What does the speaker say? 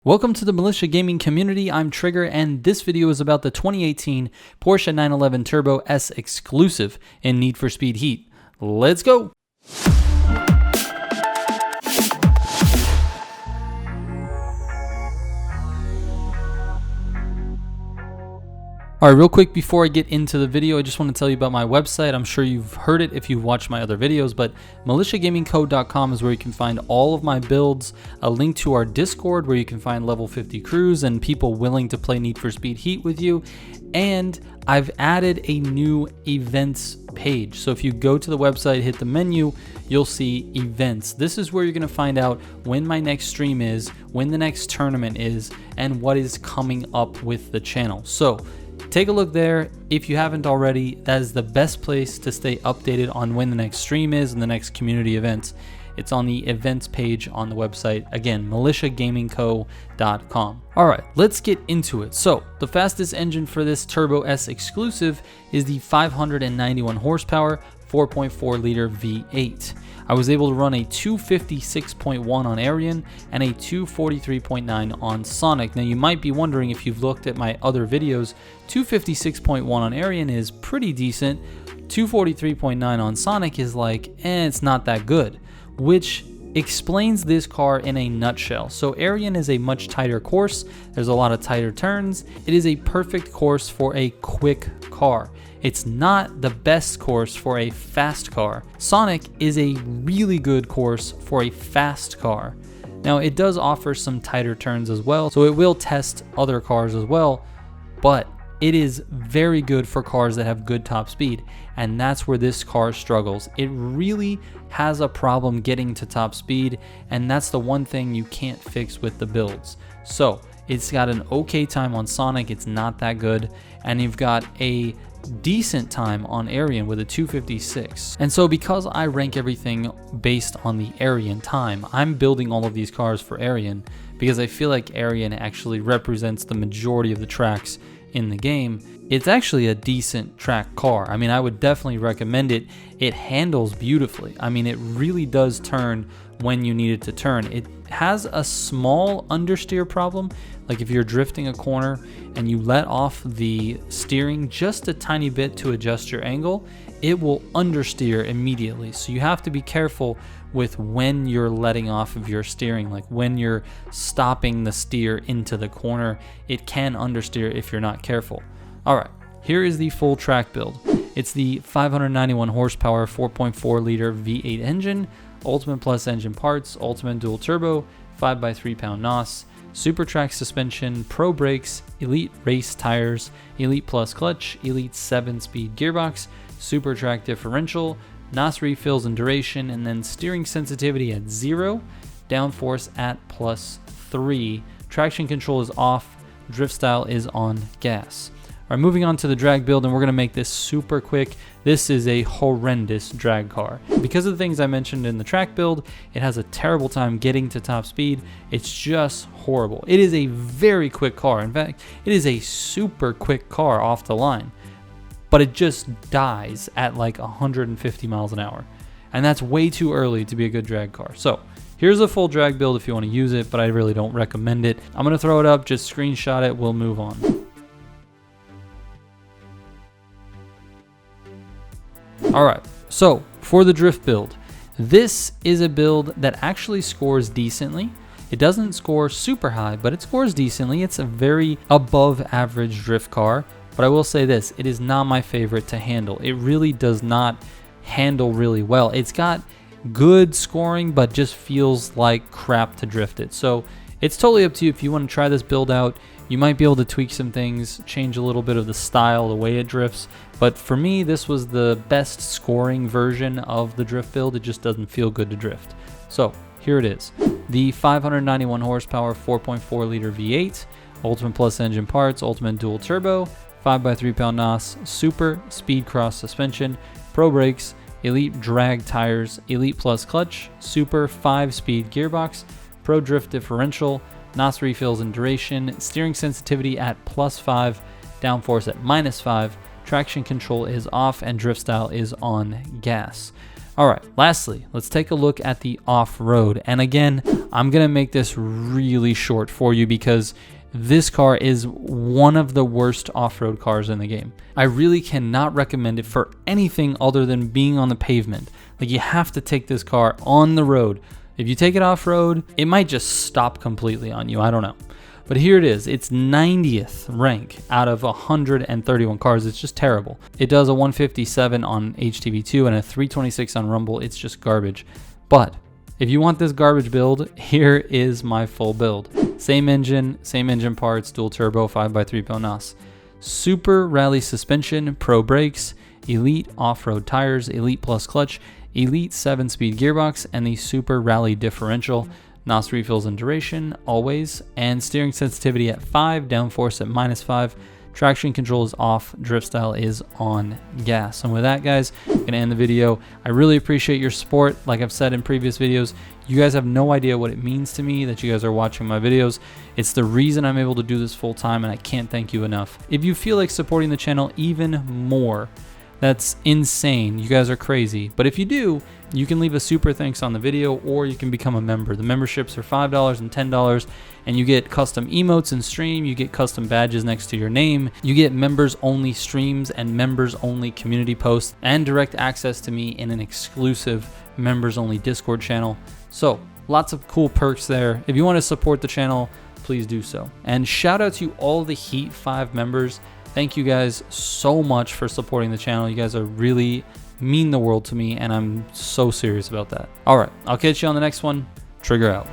Welcome to the Militia Gaming community. I'm Trigger, and this video is about the 2018 Porsche 911 Turbo S exclusive in Need for Speed Heat. Let's go! Alright, real quick before I get into the video, I just want to tell you about my website. I'm sure you've heard it if you've watched my other videos, but militiagamingco.com is where you can find all of my builds, a link to our Discord where you can find level 50 crews and people willing to play Need for Speed Heat with you, and I've added a new events page. So if you go to the website, hit the menu, you'll see events. This is where you're going to find out when my next stream is, when the next tournament is, and what is coming up with the channel. So take a look there. If you haven't already, that is the best place to stay updated on when the next stream is and the next community events. It's on the events page on the website. Again, militiagamingco.com. All right, let's get into it. So the fastest engine for this Turbo S exclusive is the 591 horsepower, 4.4 liter V8. I was able to run a 256.1 on Arian and a 243.9 on Sonic. Now you might be wondering, if you've looked at my other videos, 256.1 on Arian is pretty decent. 243.9 on Sonic is like, it's not that good, which explains this car in a nutshell. So Arian is a much tighter course. There's a lot of tighter turns. It is a perfect course for a quick car. It's not the best course for a fast car. Sonic is a really good course for a fast car. Now it does offer some tighter turns as well, so it will test other cars as well, but it is very good for cars that have good top speed, and that's where this car struggles. It really has a problem getting to top speed, and that's the one thing you can't fix with the builds. So it's got an okay time on Sonic, it's not that good, and you've got a decent time on Arian with a 256. And so because I rank everything based on the Arian time, I'm building all of these cars for Arian because I feel like Arian actually represents the majority of the tracks in the game. It's actually a decent track car. I mean, I would definitely recommend it. It handles beautifully. I mean, it really does turn when you need it to turn. It has a small understeer problem. Like if you're drifting a corner and you let off the steering just a tiny bit to adjust your angle, it will understeer immediately. So you have to be careful with when you're letting off of your steering, like when you're stopping the steer into the corner, it can understeer if you're not careful. All right, here is the full track build. It's the 591 horsepower, 4.4 liter V8 engine, Ultimate Plus engine parts, Ultimate dual turbo, 5x3 pound NOS, Super Track suspension, Pro brakes, Elite race tires, Elite Plus clutch, Elite 7-speed gearbox, Super Track differential, NOS refills and duration, and then steering sensitivity at 0, downforce at +3, traction control is off, drift style is on gas. All right, moving on to the drag build, and we're gonna make this super quick. This is a horrendous drag car. Because of the things I mentioned in the track build, it has a terrible time getting to top speed. It's just horrible. It is a very quick car. In fact, it is a super quick car off the line, but it just dies at like 150 miles an hour. And that's way too early to be a good drag car. So here's a full drag build if you wanna use it, but I really don't recommend it. I'm gonna throw it up, just screenshot it, we'll move on. All right, so for the drift build, this is a build that actually scores decently. It doesn't score super high, but it scores decently. It's a very above average drift car, but I will say this, it is not my favorite to handle. It really does not handle really well. It's got good scoring, but just feels like crap to drift it. So it's totally up to you. If you want to try this build out, you might be able to tweak some things, change a little bit of the style, the way it drifts. But for me, this was the best scoring version of the drift build. It just doesn't feel good to drift. So here it is. The 591 horsepower, 4.4 liter V8, Ultimate Plus engine parts, Ultimate dual turbo, 5x3 pound NOS, Super speed cross suspension, Pro brakes, Elite drag tires, Elite Plus clutch, Super 5-speed gearbox, Pro drift differential, NOS refills and duration, steering sensitivity at +5, downforce at -5, traction control is off, and drift style is on gas. All right, lastly, let's take a look at the off-road. And again, I'm gonna make this really short for you because this car is one of the worst off-road cars in the game. I really cannot recommend it for anything other than being on the pavement. Like, you have to take this car on the road. If you take it off-road, it might just stop completely on you, I don't know. But here it is, it's 90th rank out of 131 cars. It's just terrible. It does a 157 on HTV2 and a 326 on Rumble. It's just garbage. But if you want this garbage build, here is my full build. Same engine parts, dual turbo, 5x3 NOS. Super rally suspension, pro brakes, elite off-road tires, elite plus clutch, elite 7-speed gearbox, and the super rally differential. NOS refills and duration, always, and steering sensitivity at 5, downforce at -5. Traction control is off, drift style is on gas. And with that, guys, I'm gonna end the video. I really appreciate your support. Like I've said in previous videos, you guys have no idea what it means to me that you guys are watching my videos. It's the reason I'm able to do this full time, and I can't thank you enough. If you feel like supporting the channel even more, that's insane. You guys are crazy. But if you do, you can leave a super thanks on the video, or you can become a member. The memberships are $5 and $10, and you get custom emotes in stream, you get custom badges next to your name, you get members only streams and members only community posts, and direct access to me in an exclusive members only Discord channel. So lots of cool perks there. If you want to support the channel, please do so. And shout out to all the Heat 5 members. Thank you guys so much for supporting the channel. You guys are really mean the world to me, and I'm so serious about that. All right, I'll catch you on the next one. Trigger out.